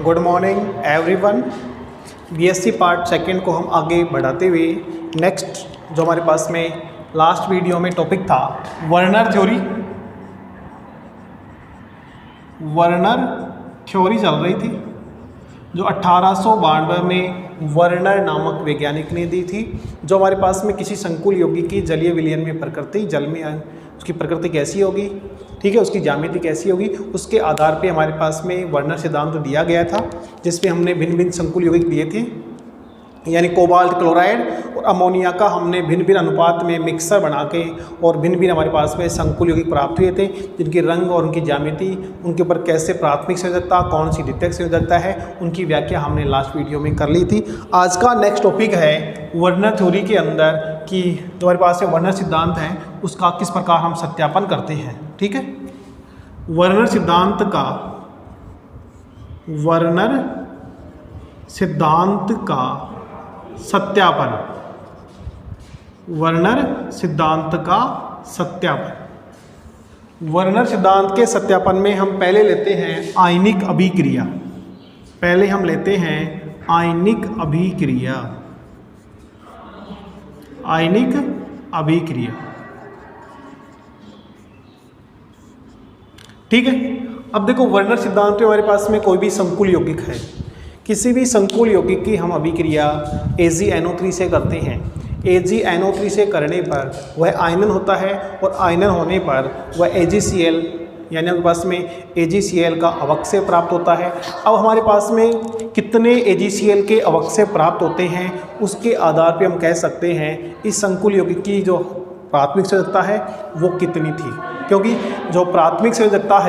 Good morning everyone. BSc part second को हम आगे बढ़ाते हुए नेक्स्ट जो हमारे पास में लास्ट वीडियो में टॉपिक था वर्नर थ्योरी चल रही थी, जो 1892 में वर्नर नामक वैज्ञानिक ने दी थी। जो हमारे पास में किसी संकुल यौगिक की जलीय विलयन में प्रकृति, जल में उसकी प्रकृति कैसी होगी, ठीक है, उसकी ज्यामिति कैसी होगी, उसके आधार पे हमारे पास में वर्नर सिद्धांत दिया गया था, जिसपे हमने भिन्न भिन्न संकुल यौगिक दिए थे, यानी कोबाल्ट क्लोराइड और अमोनिया का हमने भिन्न भिन्न अनुपात में मिक्सर बना के और भिन्न भिन्न हमारे पास में संकुल यौगिक प्राप्त हुए थे, जिनके रंग और उनकी ज्यामिति, उनके ऊपर कैसे प्राथमिक संयोजकता, कौन सी द्वितीयक संयोजकता है, उनकी व्याख्या हमने लास्ट वीडियो में कर ली थी। आज का नेक्स्ट टॉपिक है वर्नर थ्योरी के अंदर कि जो हमारे पास में वर्नर सिद्धांत है उसका किस प्रकार हम सत्यापन करते हैं। ठीक है, वर्नर सिद्धांत का सत्यापन, वर्नर सिद्धांत का सत्यापन। वर्नर सिद्धांत के सत्यापन में हम पहले लेते हैं आयनिक अभिक्रिया। पहले हम लेते हैं आयनिक अभिक्रिया। ठीक है, अब देखो वर्नर सिद्धांत में हमारे पास में कोई भी संकुल यौगिक है, किसी भी संकुल यौगिक की हम अभिक्रिया AgNO3 से करते हैं। AgNO3 से करने पर वह आयनन होता है और आयनन होने पर वह AgCl यानी हमारे पास में AgCl का अवक्षय प्राप्त होता है। अब हमारे पास में कितने AgCl के अवक्षय प्राप्त होते हैं उसके आधार पे हम कह सकते हैं इस संकुल यौगिक की जो प्राथमिक संयोजकता है वो कितनी थी, क्योंकि जो प्राथमिक संयोजकता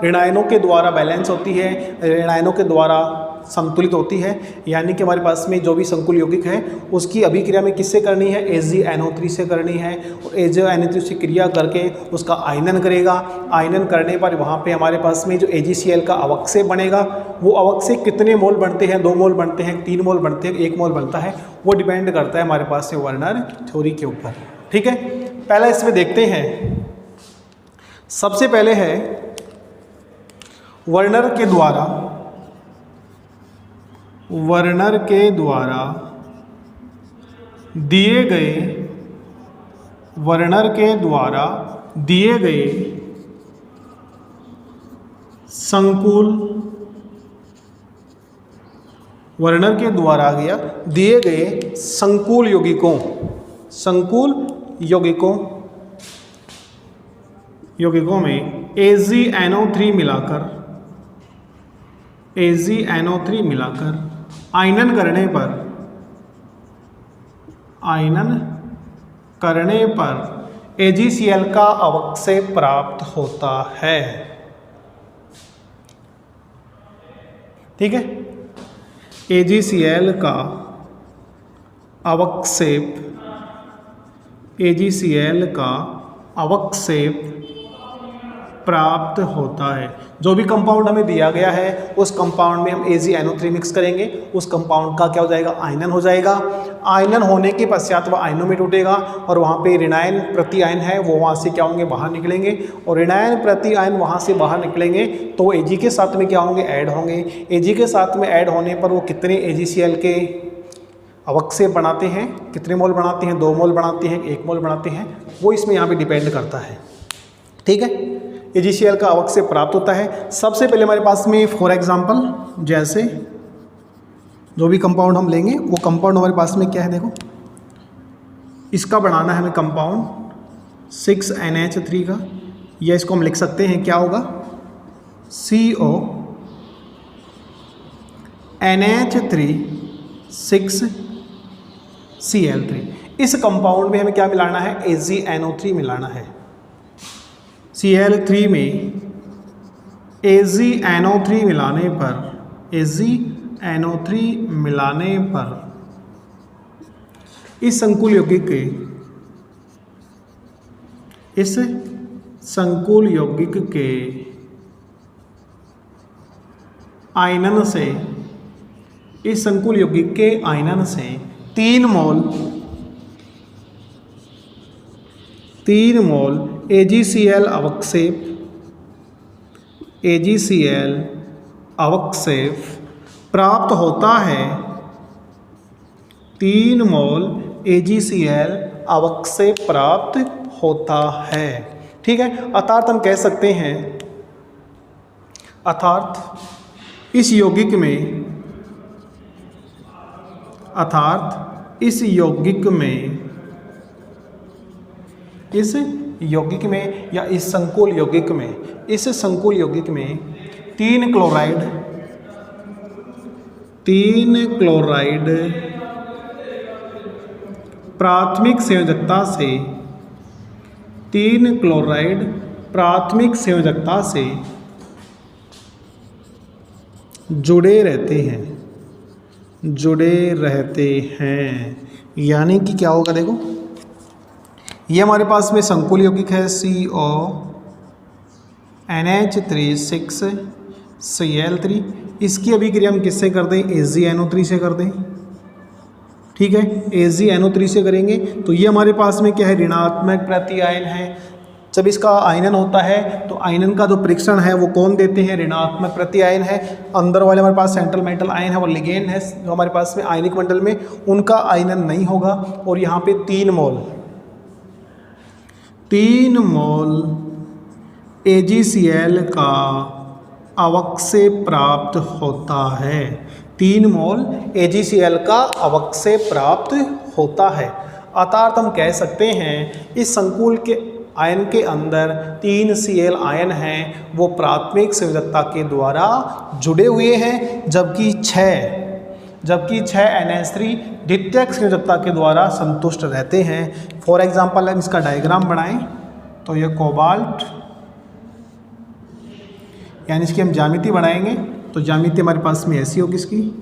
ऋणायनों के द्वारा बैलेंस होती है, ऋणायनों के द्वारा संतुलित होती है, यानी कि हमारे पास में जो भी संकुल यौगिक है उसकी अभिक्रिया में किससे करनी है, AgNO3 से करनी है, और AgNO3 से क्रिया करके उसका आयनन करेगा। आयनन करने पर वहाँ पे हमारे पास में जो AgCl का अवक्षय बनेगा, वो अवक्षय कितने मोल बनते हैं, 2 मोल बनते हैं, 3 मोल बनते हैं, 1 मोल बनता है, वो डिपेंड करता है हमारे पास से वर्नर थ्योरी के ऊपर। ठीक है, पहला इसमें देखते हैं। सबसे पहले है वर्नर के द्वारा दिए गए संकुल यौगिकों में AgNO3 मिलाकर आयनन करने पर AgCl का अवक्षय प्राप्त होता है। ठीक है, AgCl का अवक्षेप प्राप्त होता है। जो भी कंपाउंड हमें दिया गया है उस कंपाउंड में हम AgNO3 मिक्स करेंगे, उस कंपाउंड का क्या हो जाएगा, आयनन हो जाएगा। आयनन होने के पश्चात वह आयनों में टूटेगा और वहाँ पे ऋणायन प्रति आयन है वो वहाँ से क्या होंगे, बाहर निकलेंगे, और ऋणायन प्रति आयन वहाँ से बाहर निकलेंगे तो Ag के साथ में क्या होंगे, ऐड होंगे। Ag के साथ में ऐड होने पर वो कितने AgCl के अवक्षय बनाते हैं, कितने मोल बनाते हैं, 2 मोल बनाते हैं, 1 मोल बनाते हैं, वो इसमें यहाँ पे डिपेंड करता है। ठीक है, AgCl का अवक्षय प्राप्त होता है। सबसे पहले हमारे पास में फॉर एग्जांपल जैसे जो भी कंपाउंड हम लेंगे वो कंपाउंड हमारे पास में क्या है, देखो इसका बनाना है हमें कंपाउंड 6NH3 का, या इसको हम लिख सकते हैं क्या होगा, CONH3 6Cl3। इस कंपाउंड में हमें क्या मिलाना है, AgNO3 मिलाना है। Cl3 में AgNO3 मिलाने पर इस संकुल यौगिक के आयनन से 3 मोल AgCl अवक्षेप AgCl अवक्षेप प्राप्त होता है 3 मोल AgCl अवक्षेप प्राप्त होता है। ठीक है, अर्थात हम कह सकते हैं, अर्थात इस यौगिक में या इस संकुल यौगिक में 3 क्लोराइड प्राथमिक संयोजकता से जुड़े रहते हैं। यानी कि क्या होगा, देखो ये हमारे पास में संकुल यौगिक है CONH3 इसकी अभिक्रिया हम किससे कर दें, AgNO3 से कर दें। ठीक है, AgNO3 से करेंगे तो ये हमारे पास में क्या है, ऋणात्मक प्रति आयन है। जब इसका आयनन होता है तो आयनन का जो परीक्षण है वो कौन देते हैं, ऋणात्मक प्रति आयन है। अंदर वाले हमारे पास सेंट्रल मेटल आयन है, वो लिगेंड है जो हमारे पास में आयनिक मंडल में, उनका आयनन नहीं होगा। और यहाँ पे 3 मोल AgCl का अवक्षेप प्राप्त होता है। 3 मोल AgCl का अवक्षेप प्राप्त होता है। अर्थात हम कह सकते हैं इस संकुल के आयन के अंदर 3 Cl आयन हैं, वो प्राथमिक संयोजकता के द्वारा जुड़े हुए हैं, जबकि 6 NH3 द्वितीयक संयोजकता के द्वारा संतुष्ट रहते हैं। फॉर एग्जांपल हम इसका डायग्राम बनाएं तो ये कोबाल्ट, यानी इसकी हम ज्यामिति बनाएंगे तो ज्यामिति हमारे पास में ऐसी होगी, इसकी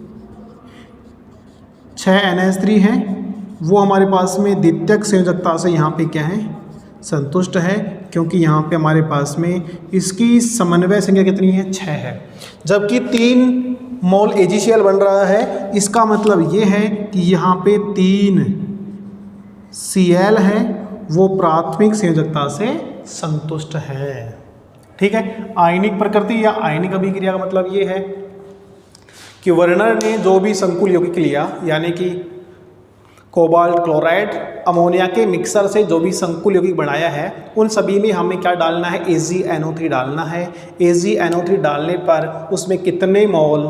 6 NH3 हैं, वो हमारे पास में द्वितीयक संयोजकता से यहाँ पे क्या है, संतुष्ट है, क्योंकि यहाँ पे हमारे पास में इसकी समन्वय संख्या कितनी है, 6 है। जबकि 3 मोल AgCl बन रहा है, इसका मतलब ये है कि यहाँ पे 3 Cl है, वो प्राथमिक संयोजकता से संतुष्ट है। ठीक है, आयनिक प्रकृति या आयनिक अभिक्रिया का मतलब ये है कि वर्नर ने जो भी संकुल यौगिक लिया, यानी कि कोबाल्ट क्लोराइड अमोनिया के मिक्सर से जो भी संकुल यौगिक बनाया है, उन सभी में हमें क्या डालना है, AgNO3 डालना है। AgNO3 डालने पर उसमें कितने मोल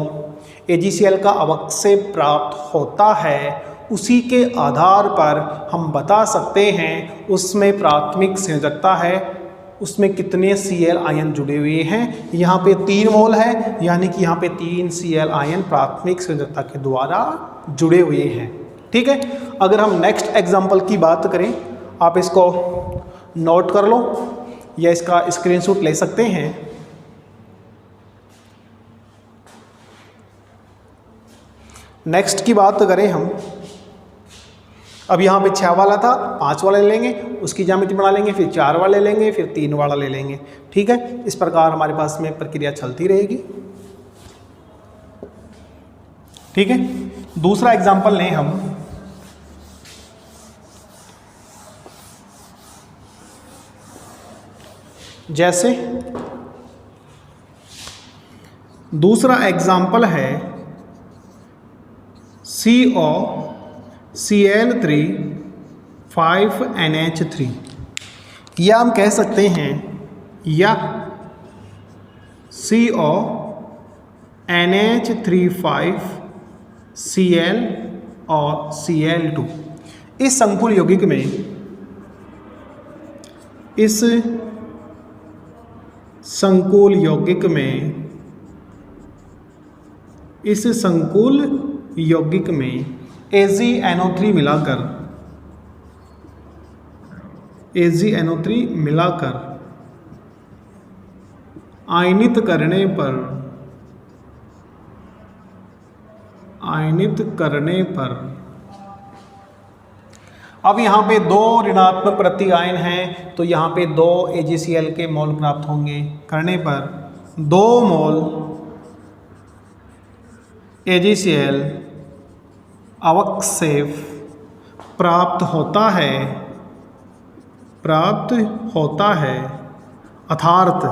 AgCl का अवक्षेप प्राप्त होता है, उसी के आधार पर हम बता सकते हैं उसमें प्राथमिक संयोजकता है, उसमें कितने Cl आयन जुड़े हुए हैं। यहाँ पे 3 मोल है, यानी कि यहाँ पे 3 Cl आयन प्राथमिक संयोजकता के द्वारा जुड़े हुए हैं। ठीक है, अगर हम नेक्स्ट एग्जाम्पल की बात करें, आप इसको नोट कर लो या इसका स्क्रीनशॉट ले सकते हैं। नेक्स्ट की बात करें हम, अब यहाँ पे 6 वाला था, 5 वाला ले लेंगे, उसकी ज्यामिति बना लेंगे, फिर 4 वाला ले लेंगे, फिर 3 वाला ले लेंगे। ठीक है, इस प्रकार हमारे पास में प्रक्रिया चलती रहेगी। ठीक है, दूसरा एग्जाम्पल लें हम, जैसे दूसरा एग्जाम्पल है COCl3 5NH3, या हम कह सकते हैं या CONH3 5Cl और Cl2। इस संकुल यौगिक में AgNO3 मिलाकर आयनित करने पर अब यहाँ पे 2 ऋणात्मक प्रति आयन हैं, तो यहाँ पे 2 AgCl के मोल प्राप्त होंगे। करने पर 2 मोल AgCl अवक्षेप प्राप्त होता है अर्थात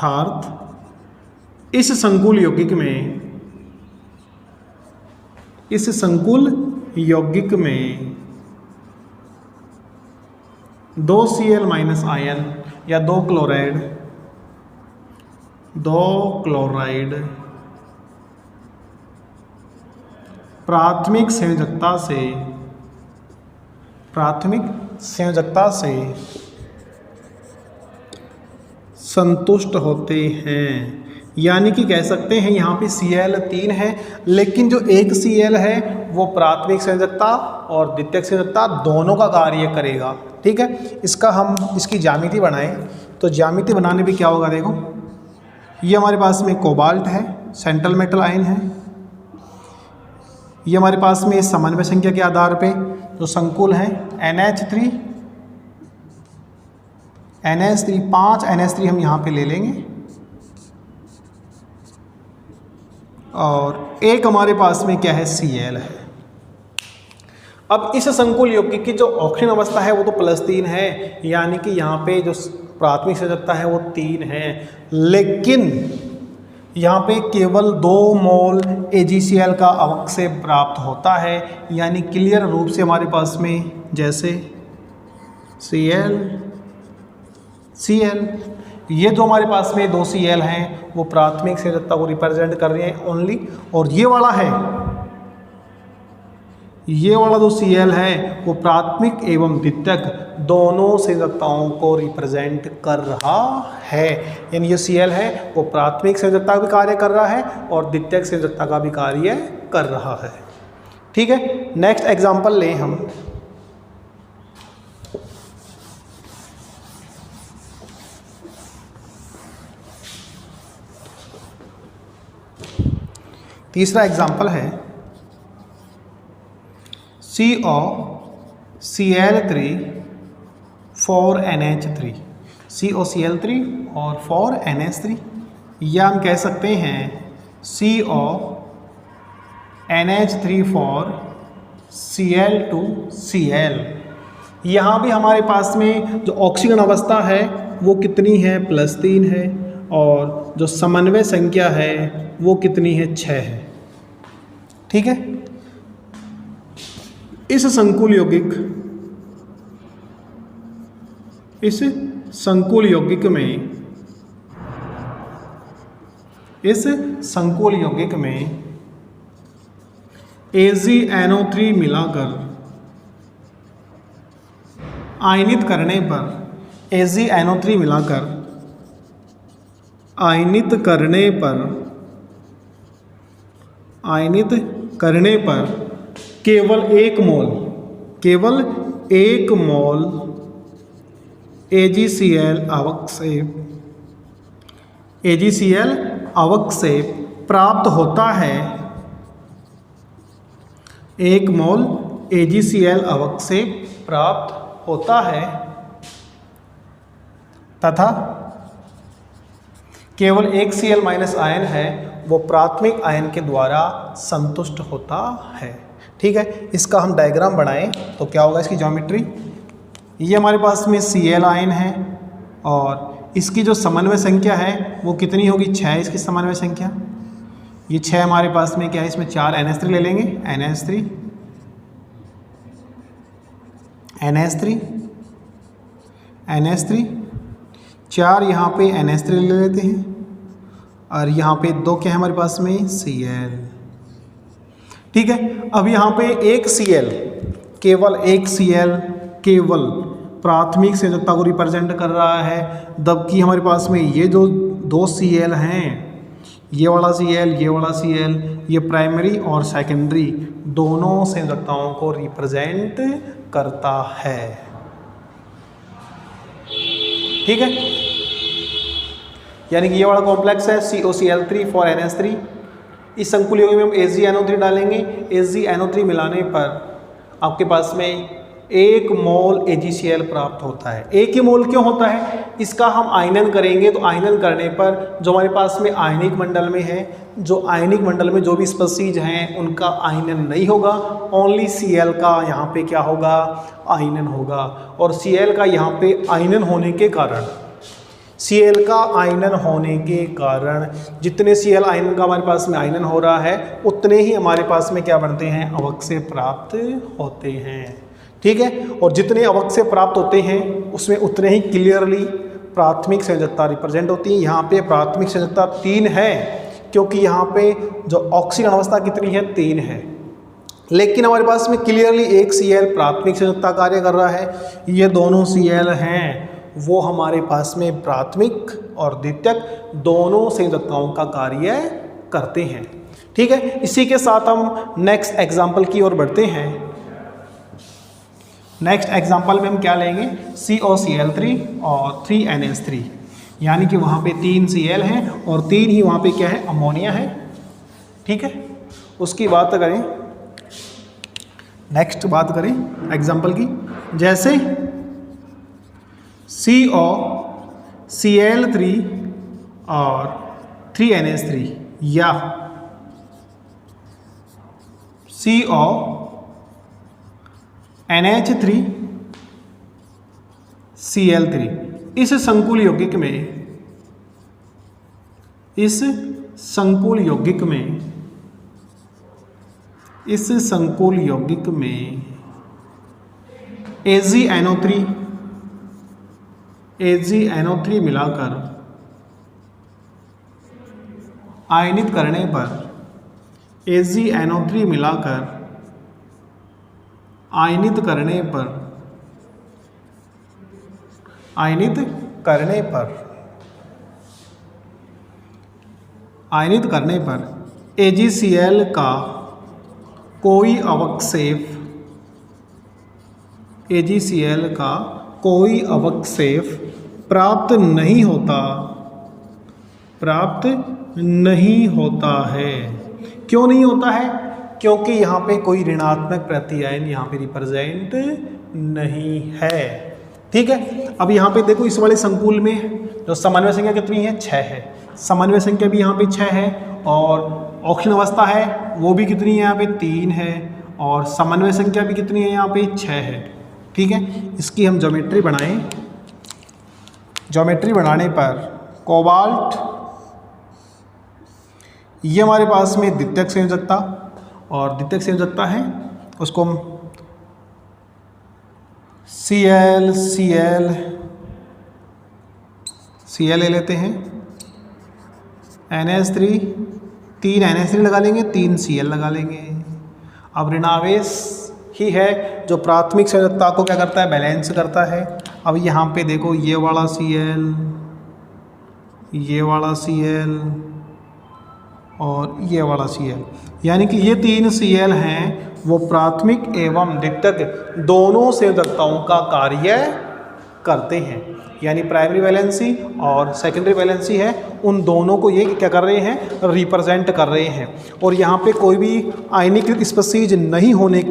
अर्थात इस संकुल यौगिक में 2 Cl माइनस आयन या 2 क्लोराइड प्राथमिक संयोजकता से संतुष्ट होते हैं। यानी कि कह सकते हैं यहाँ पे Cl 3 है, लेकिन जो एक Cl है वो प्राथमिक संयोजकता और द्वितीयक संयोजकता दोनों का कार्य करेगा। ठीक है, इसकी ज्यामिति बनाएं तो ज्यामिति बनाने में क्या होगा, देखो ये हमारे पास में कोबाल्ट है, सेंट्रल मेटल आयन है। ये हमारे पास में समन्वय संख्या के आधार पे जो संकुल है NH3 5 NH3 हम यहाँ पे ले लेंगे, और एक हमारे पास में क्या है, Cl है। अब इस संकुल यौगिक की जो ऑक्सीजन अवस्था है वो तो +3 है, यानी कि यहाँ पे जो प्राथमिक संयोजकता है वो 3 है, लेकिन यहाँ पे केवल 2 मोल AgCl का अवक्षेप प्राप्त होता है। यानी क्लियर रूप से हमारे पास में जैसे Cl ये जो हमारे पास में 2 Cl हैं वो प्राथमिक संयोजकता को रिप्रेजेंट कर रहे हैं ओनली, और ये वाला जो Cl है वो प्राथमिक एवं द्वितीयक दोनों संयोजकताओं को रिप्रेजेंट कर रहा है। यानी ये Cl है वो प्राथमिक संयोजकता का भी कार्य कर रहा है और द्वितीयक संयोजकता का भी कार्य कर रहा है। ठीक है, नेक्स्ट एग्जांपल लें हम। तीसरा एग्जांपल है COCl3 4NH3 COCl3 और 4NH3, या हम कह सकते हैं CONH3 Cl2Cl। यहाँ भी हमारे पास में जो ऑक्सीजन अवस्था है वो कितनी है, +3 है, और जो समन्वय संख्या है वो कितनी है, 6 है। ठीक है, इस संकुल यौगिक में AgNO3 मिलाकर आयनित करने पर केवल 1 मोल AgCl अवक्षेप प्राप्त होता है। 1 मोल AgCl अवक्षेप प्राप्त होता है तथा केवल 1 Cl माइनस आयन है वो प्राथमिक आयन के द्वारा संतुष्ट होता है। ठीक है, इसका हम डायग्राम बनाएं तो क्या होगा, इसकी ज्योमेट्री, ये हमारे पास में Cl आयन है और इसकी जो समन्वय संख्या है वो कितनी होगी, 6 इसकी समन्वय संख्या। ये 6 हमारे पास में क्या है, इसमें 4 NH3 ले लेंगे, NH3 4 यहाँ पे NH3 ले लेते हैं, और यहाँ पे 2 क्या है हमारे पास में, Cl। ठीक है, अब यहाँ पे केवल एक Cl केवल प्राथमिक संयोजकता को रिप्रेजेंट कर रहा है, जबकि हमारे पास में ये जो 2 Cl हैं, ये वाला Cl, ये प्राइमरी और सेकेंडरी दोनों संयोजकताओं को रिप्रेजेंट करता है। ठीक है, यानी कि ये वाला कॉम्प्लेक्स है COCl3 4NH3। इस संकुल यौगिक में हम AgNO3 डालेंगे। AgNO3 मिलाने पर आपके पास में 1 मोल AgCl प्राप्त होता है। 1 ही मोल क्यों होता है, इसका हम आयनन करेंगे तो आयनन करने पर जो हमारे पास में आयनिक मंडल में है, जो आयनिक मंडल में जो भी स्पीशीज हैं उनका आयनन नहीं होगा, ओनली Cl का यहाँ पे क्या होगा, आयनन होगा। और Cl का यहाँ पे आयनन होने के कारण Cl का आयनन होने के कारण जितने Cl आयनन का हमारे पास में आयनन हो रहा है उतने ही हमारे पास में क्या बनते हैं, अवक्षय प्राप्त होते हैं। ठीक है, और जितने अवक्षय प्राप्त होते हैं उसमें उतने ही क्लियरली प्राथमिक संयोजकता रिप्रेजेंट होती है। यहाँ पे प्राथमिक संयोजकता 3 है क्योंकि यहाँ पे जो ऑक्सीजन अवस्था कितनी है, 3 है, लेकिन हमारे पास में क्लियरली एक Cl प्राथमिक संयोजकता कार्य कर रहा है। ये दोनों Cl हैं वो हमारे पास में प्राथमिक और द्वितीयक दोनों संयोजकताओं का कार्य करते हैं। ठीक है, इसी के साथ हम नेक्स्ट एग्जाम्पल की ओर बढ़ते हैं। नेक्स्ट एग्जाम्पल में हम क्या लेंगे, COCl3 और 3NH3, यानी कि वहाँ पे 3 Cl हैं और 3 ही वहाँ पे क्या है, अमोनिया है। ठीक है, उसकी बात करें, नेक्स्ट बात करें एग्जाम्पल की, जैसे COCl3 और 3NH3 या CONH3Cl3, इस संकुल यौगिक में AgNO3 मिलाकर आयनित करने पर AgCl का कोई अवक्षेप प्राप्त नहीं होता है। क्यों नहीं होता है? क्योंकि यहाँ पे कोई ऋणात्मक प्रत्यायन यहाँ पे रिप्रेजेंट नहीं है। ठीक है, अब यहाँ पे देखो इस वाले संकुल में जो समन्वय संख्या कितनी है, 6 है। समन्वय संख्या भी यहाँ पे 6 है और ऑक्सीजन अवस्था है वो भी कितनी है, यहाँ पे 3 है और समन्वय संख्या भी कितनी है, यहाँ पे 6 है। ठीक है, इसकी हम ज्योमेट्री बनाएं। ज्योमेट्री बनाने पर कोबाल्ट, ये हमारे पास में द्वितीयक संयोजकता और द्वितीयक संयोजकता है, उसको हम Cl ले लेते हैं। NH3, 3 NH3 लगा लेंगे, 3 Cl लगा लेंगे। अब ऋणावेश ही है जो प्राथमिक संयोजकता को क्या करता है, बैलेंस करता है। अब यहाँ पे देखो ये वाला Cl और ये वाला Cl, यानी कि ये 3 Cl हैं वो प्राथमिक एवं द्वितीयक दोनों संयोजकताओं का कार्य करते हैं। यानी प्राइमरी वैलेंसी और सेकेंडरी वैलेंसी है, उन दोनों को ये क्या कर रहे हैं, रिप्रेजेंट कर रहे हैं। और यहाँ पे कोई भी आयनीकृत स्पीशीज नहीं होने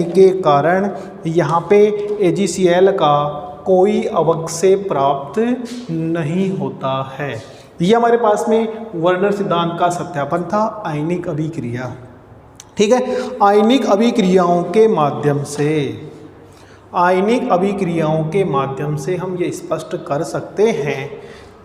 के कारण यहाँ पे AgCl का कोई अवक्षय प्राप्त नहीं होता है। ये हमारे पास में वर्नर सिद्धांत का सत्यापन था, आयनिक अभिक्रिया। ठीक है, आयनिक अभिक्रियाओं के माध्यम से हम ये स्पष्ट कर सकते हैं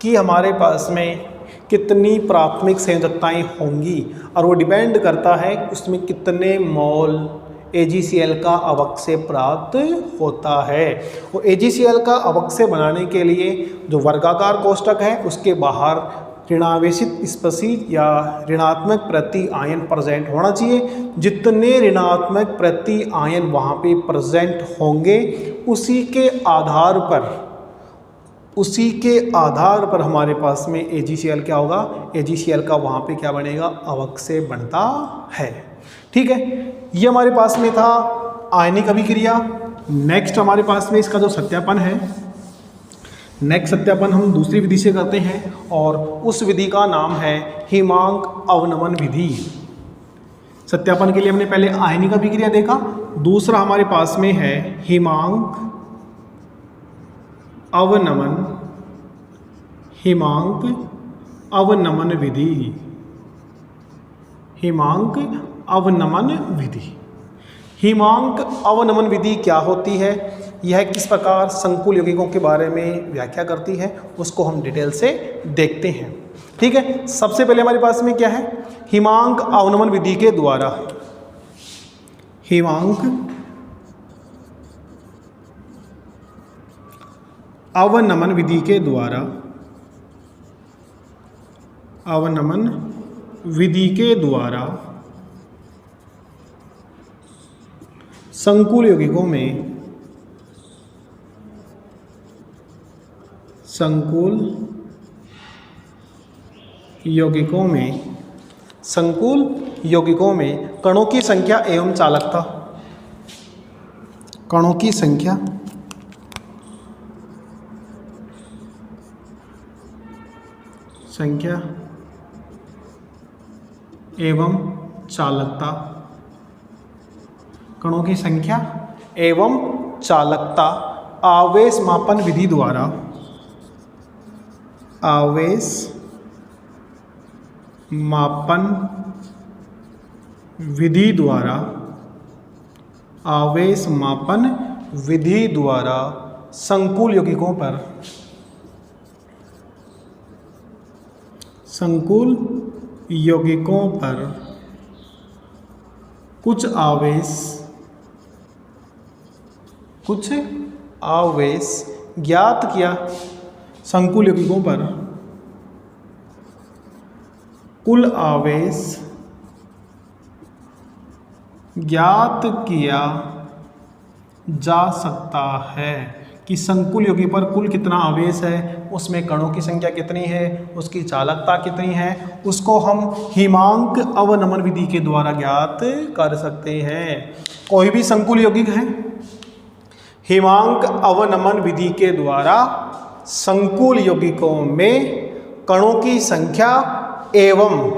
कि हमारे पास में कितनी प्राथमिक संयोजकताएं होंगी और वो डिपेंड करता है उसमें कितने मोल AgCl का अवक्षय प्राप्त होता है। और AgCl का अवक्षय बनाने के लिए जो वर्गाकार कोष्ठक है उसके बाहर ऋणावेशित स्पीशीज या ऋणात्मक प्रति आयन प्रेजेंट होना चाहिए। जितने ऋणात्मक प्रति आयन वहाँ पे प्रेजेंट होंगे उसी के आधार पर हमारे पास में AgCl क्या होगा, AgCl का वहाँ पे क्या बनेगा, अवक्षय बनता है। ठीक है, ये हमारे पास में था आयनिक अभिक्रिया। नेक्स्ट हमारे पास में इसका जो सत्यापन है, नेक्स्ट सत्यापन हम दूसरी विधि से करते हैं और उस विधि का नाम है हिमांक अवनमन विधि। सत्यापन के लिए हमने पहले आयनिक अभिक्रिया देखा, दूसरा हमारे पास में है हिमांक अवनमन विधि। हिमांक अवनमन विधि क्या होती है? यह किस प्रकार संकुल यौगिकों के बारे में व्याख्या करती है उसको हम डिटेल से देखते हैं। ठीक है, सबसे पहले हमारे पास में क्या है, हिमांक अवनमन विधि के द्वारा, हिमांक अवनमन विधि के द्वारा, अवनमन विधि के द्वारा संकुल यौगिकों में, संकुल यौगिकों में, संकुल यौगिकों में कणों की संख्या एवं चालकता, कणों की संख्या एवं चालकता, कणों की संख्या एवं चालकता आवेश मापन विधि द्वारा, आवेश मापन विधि द्वारा, आवेश मापन विधि द्वारा संकुल यौगिकों पर, संकुल यौगिकों पर कुछ आवेश ज्ञात किया, संकुल यौगिकों पर कुल आवेश ज्ञात किया जा सकता है कि संकुल यौगिक पर कुल कितना आवेश है, उसमें कणों की संख्या कितनी है, उसकी चालकता कितनी है, उसको हम हिमांक अवनमन विधि के द्वारा ज्ञात कर सकते हैं। कोई भी संकुल यौगिक है, हिमांक अवनमन विधि के द्वारा संकुल यौगिकों में कणों की संख्या एवं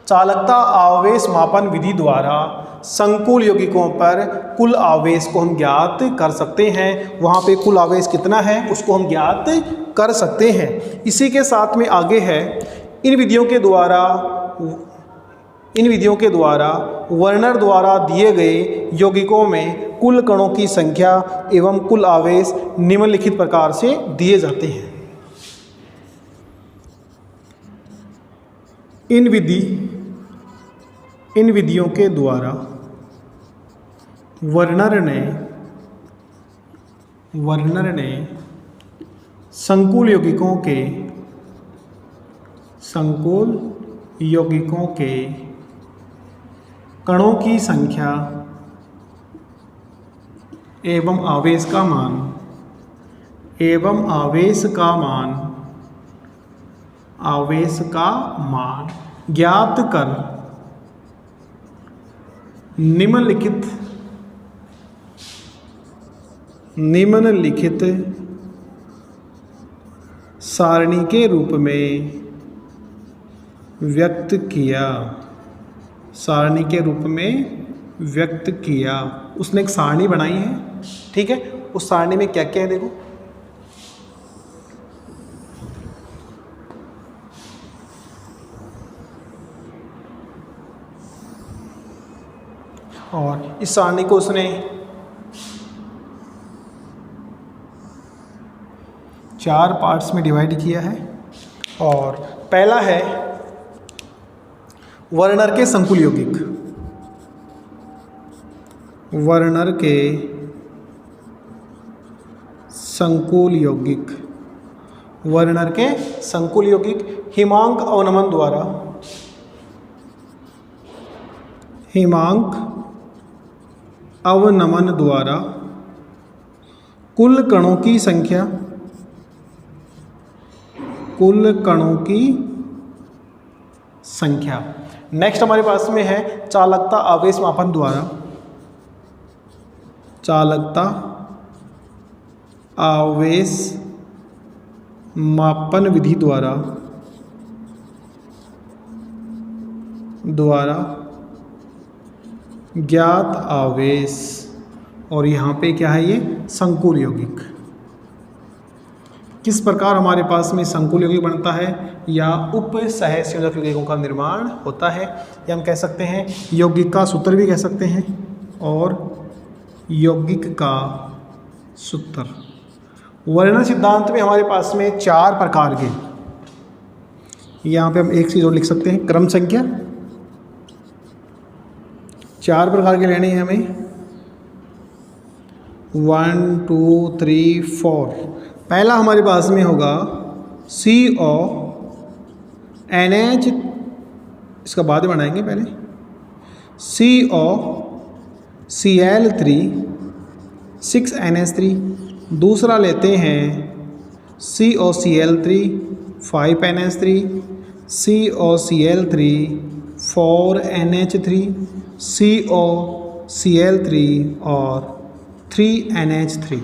चालकता आवेश मापन विधि द्वारा संकुल यौगिकों पर कुल आवेश को हम ज्ञात कर सकते हैं। वहाँ पे कुल आवेश कितना है उसको हम ज्ञात कर सकते हैं। इसी के साथ में आगे है, इन विधियों के द्वारा वर्नर द्वारा दिए गए यौगिकों में कुल कणों की संख्या एवं कुल आवेश निम्नलिखित प्रकार से दिए जाते हैं। इन विधियों के द्वारा वर्नर ने संकुल यौगिकों के कणों की संख्या एवं आवेश का मान ज्ञात कर निम्नलिखित सारणी के रूप में व्यक्त किया। उसने एक सारणी बनाई है, ठीक है। उस सारणी में क्या क्या है देखो, और इस सारणी को उसने 4 पार्ट्स में डिवाइड किया है। और पहला है वर्नर के संकुल यौगिक, वर्नर के संकुल यौगिक हिमांक अवनमन द्वारा कुल कणों की संख्या। नेक्स्ट हमारे पास में है चालकता आवेश मापन द्वारा, चालकता आवेश मापन विधि द्वारा ज्ञात आवेश। और यहाँ पे क्या है, ये संकुल यौगिक। किस प्रकार हमारे पास में संकुल यौगिक बनता है या उप सहसंयोजक यौगिकों का निर्माण होता है, या हम कह सकते हैं यौगिक का सूत्र भी कह सकते हैं, और यौगिक का सूत्र। वर्णन सिद्धांत में हमारे पास में 4 प्रकार के, यहाँ पे हम एक चीज़ और लिख सकते हैं, क्रम संख्या 4 प्रकार के लेने हैं हमें, 1 2 3 4। पहला हमारे पास में होगा CONH, इसका बाद में बनाएंगे पहले, COCl3 6NH3। दूसरा लेते हैं COCl3 5NH3, COCl3 4NH3, COCl3 और 3NH3।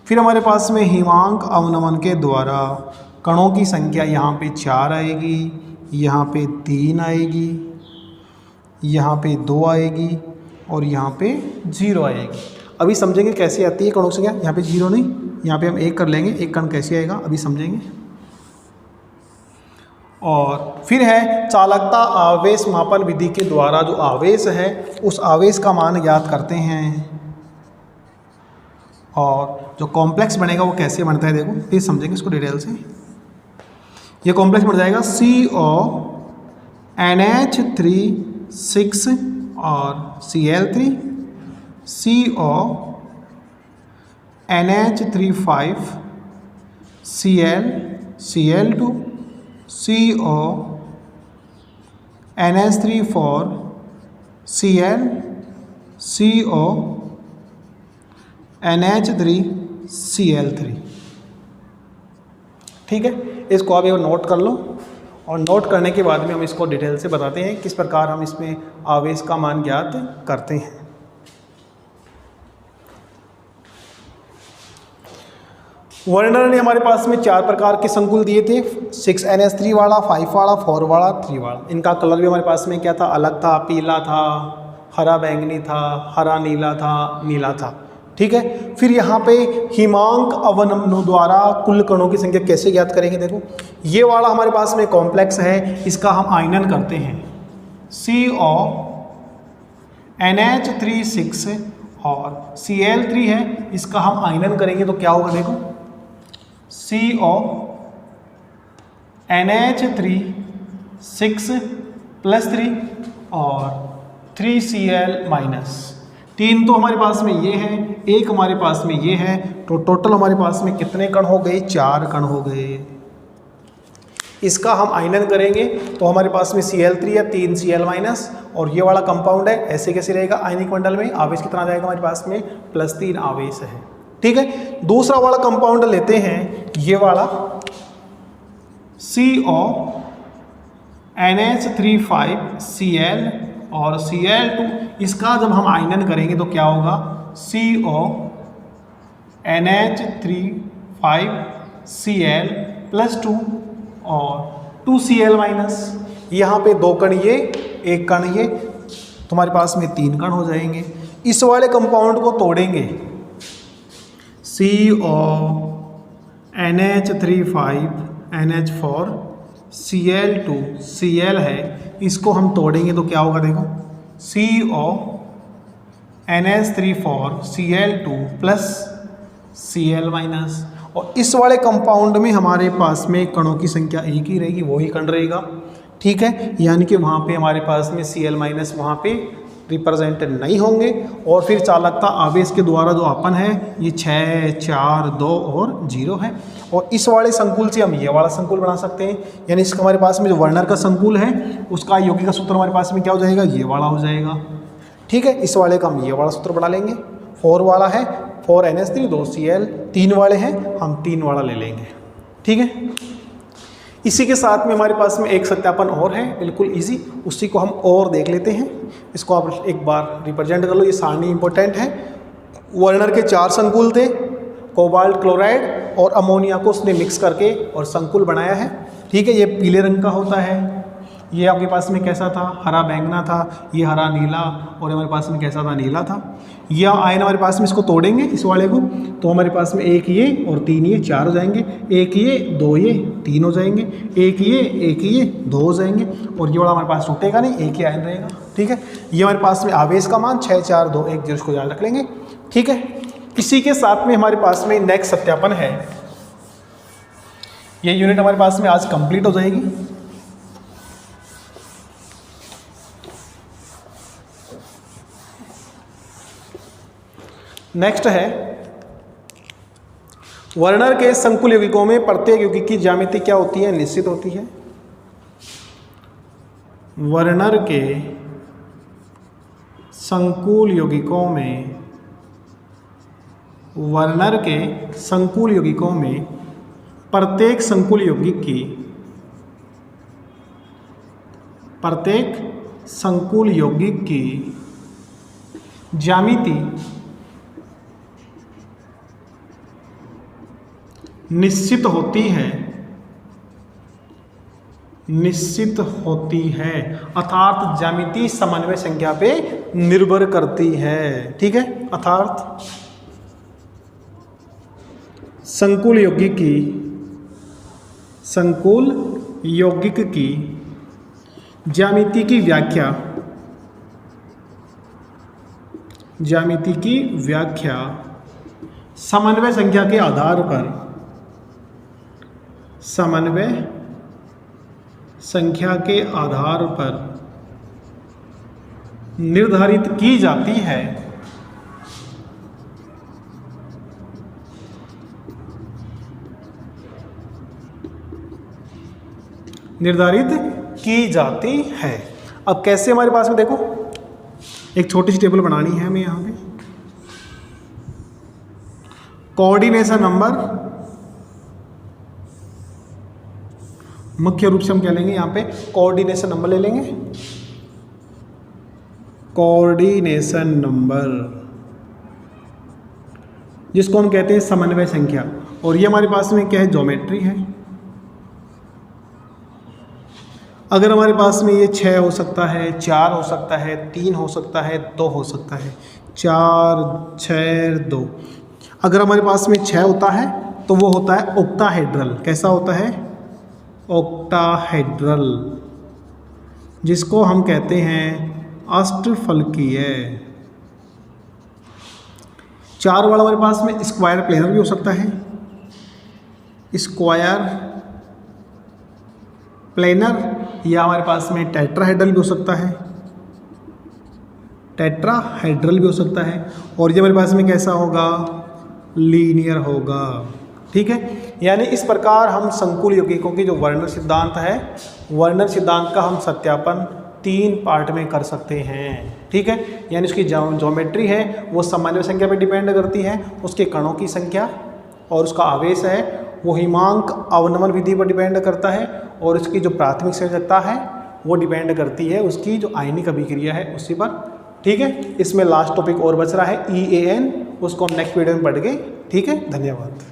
फिर हमारे पास में हिमांक अवनमन के द्वारा कणों की संख्या यहाँ पे 4 आएगी, यहाँ पे 3 आएगी, यहाँ पे 2 आएगी और यहाँ पे 0 आएगी। अभी समझेंगे कैसे आती है कणों की संख्या। यहाँ पे 0 नहीं, यहाँ पे हम 1 कर लेंगे, एक कण कैसे आएगा अभी समझेंगे। और फिर है चालकता आवेश मापन विधि के द्वारा जो आवेश है उस आवेश का मान ज्ञात करते हैं, और जो कॉम्प्लेक्स बनेगा वो कैसे बनता है देखो, फिर समझेंगे इसको डिटेल से। ये कॉम्प्लेक्स बन जाएगा CONH3 6 और Cl3, CONH3 5 Cl2, CONH3 4 Cl, CONH3 Cl3। ठीक है, इसको आप एक नोट कर लो, और नोट करने के बाद में हम इसको डिटेल से बताते हैं किस प्रकार हम इसमें आवेश का मान ज्ञात करते हैं। वर्णन ने हमारे पास में 4 प्रकार के संकुल दिए थे, 6NH3 वाला, 5 वाला, 4 वाला, 3 वाला। इनका कलर भी हमारे पास में क्या था, अलग था, पीला था, हरा बैंगनी था, हरा नीला था, नीला था। ठीक है, फिर यहाँ पे हिमांक अवनमनों द्वारा कुल कणों की संख्या कैसे ज्ञात करेंगे देखो। ये वाला हमारे पास में कॉम्प्लेक्स है, इसका हम आयनन करते हैं, CONH3 6 और Cl3 है, इसका हम आयनन करेंगे तो क्या होगा देखो, CONH3 6 + 3 और 3Cl-। 3 तो हमारे पास में ये है, 1 हमारे पास में ये है, तो टोटल हमारे पास में कितने कण हो गए, 4 कण हो गए। इसका हम आयनन करेंगे तो हमारे पास में Cl3 है, 3Cl-, और ये वाला कंपाउंड है, ऐसे कैसे रहेगा, आयनिक मंडल में आवेश कितना आ जाएगा हमारे पास में, +3 आवेश है। ठीक है, दूसरा वाला कंपाउंड लेते हैं, ये वाला CONH3 5 Cl और Cl2, इसका जब हम आयनन करेंगे तो क्या होगा, CONH3 5 Cl + 2 और 2Cl-। यहाँ पे 2 कण ये, 1 कण ये, तुम्हारे पास में 3 कण हो जाएंगे। इस वाले कंपाउंड को तोड़ेंगे, CONH3 5 NH4 Cl2 Cl है, इसको हम तोड़ेंगे तो क्या होगा देखो, CONH3 4 Cl2 + Cl-। और इस वाले कंपाउंड में हमारे पास में कणों की संख्या एक ही रहेगी, वही कण रहेगा। ठीक है, यानी कि वहाँ पे हमारे पास में Cl- वहाँ पे रिप्रेजेंट नहीं होंगे। और फिर चालकता आवेश के द्वारा जो आपन है ये 6 4 2 और 0 है। और इस वाले संकुल से हम ये वाला संकुल बना सकते हैं, यानी इसका हमारे पास में जो वर्नर का संकुल है उसका यौगिक का सूत्र हमारे पास में क्या हो जाएगा, ये वाला हो जाएगा। ठीक है, इस वाले का हम ये वाला सूत्र बना लेंगे। 4 वाला है 4NH3 2 Cl, 3 वाले हैं हम 3 वाला ले लेंगे। ठीक है, इसी के साथ में हमारे पास में एक सत्यापन और है, बिल्कुल इजी, उसी को हम और देख लेते हैं। इसको आप एक बार रिप्रेजेंट कर लो, ये सारणी इंपॉर्टेंट है। वर्नर के 4 संकुल थे, कोबाल्ट क्लोराइड और अमोनिया को उसने मिक्स करके और संकुल बनाया है। ठीक है, ये पीले रंग का होता है, ये आपके पास में कैसा था, हरा बैंगना था, ये हरा नीला, और हमारे पास में कैसा था, नीला था। यह आयन हमारे पास में, इसको तोड़ेंगे इस वाले को तो हमारे पास में 1 ये और 3 ये 4 हो जाएंगे, 1 ये 2 ये 3 हो जाएंगे, 1 ये 2 हो जाएंगे, और ये वाला हमारे पास टूटेगा नहीं, 1 ही आयन रहेगा। ठीक है, ये हमारे पास में आवेश का मान 6 4 2 1 0 को याद रख लेंगे। ठीक है, इसी के साथ में हमारे पास में नेक्स्ट सत्यापन है, ये यूनिट हमारे पास में आज कंप्लीट हो जाएगी। नेक्स्ट है वर्नर के संकुल यौगिकों में प्रत्येक यौगिक की ज्यामिति क्या होती है, निश्चित होती है। वर्नर के संकुल यौगिकों में, वर्नर के संकुल यौगिकों में प्रत्येक संकुल यौगिक की, प्रत्येक संकुल यौगिक की ज्यामिति निश्चित होती है, निश्चित होती है, अर्थात ज्यामिति समन्वय संख्या पे निर्भर करती है। ठीक है, अर्थात संकुल यौगिक की, संकुल यौगिक की ज्यामिति की व्याख्या, ज्यामिति की व्याख्या समन्वय संख्या के आधार पर, समन्वय संख्या के आधार पर निर्धारित की जाती है। निर्धारित की जाती है। अब कैसे हमारे पास में देखो, एक छोटी सी टेबल बनानी है हमें यहाँ पे। कोऑर्डिनेशन नंबर, मुख्य रूप से हम क्या लेंगे यहाँ पे, कोऑर्डिनेशन नंबर ले लेंगे। कोऑर्डिनेशन नंबर जिसको हम कहते हैं समन्वय संख्या, और ये हमारे पास में क्या है, ज्योमेट्री है। अगर हमारे पास में ये 6 हो सकता है, 4 हो सकता है, 3 हो सकता है, 2 हो सकता है, 4 6 2। अगर हमारे पास में 6 होता है तो वो होता है ऑक्टाहेड्रल। कैसा होता है, ऑक्टाहेड्रल, जिसको हम कहते हैं अष्टफलकीय। 4 वाला हमारे पास में स्क्वायर प्लेनर भी हो सकता है, स्क्वायर प्लेनर, या हमारे पास में टेट्राहेड्रल भी हो सकता है, टेट्राहेड्रल भी हो सकता है। और ये हमारे पास में कैसा होगा, लीनियर होगा। ठीक है, यानी इस प्रकार हम संकुल यौगिकों की जो वर्नर सिद्धांत है, वर्नर सिद्धांत का हम सत्यापन 3 पार्ट में कर सकते हैं। ठीक है, यानी उसकी ज्योमेट्री है वो समन्वय संख्या पर डिपेंड करती है, उसके कणों की संख्या और उसका आवेश है वो हिमांक अवनमन विधि पर डिपेंड करता है, और उसकी जो प्राथमिक संयोजकता है वो डिपेंड करती है उसकी जो आयनिक अभिक्रिया है उसी पर। ठीक है, इसमें लास्ट टॉपिक और बच रहा है EAN, उसको हम नेक्स्ट वीडियो में पढ़ गए। ठीक है, धन्यवाद।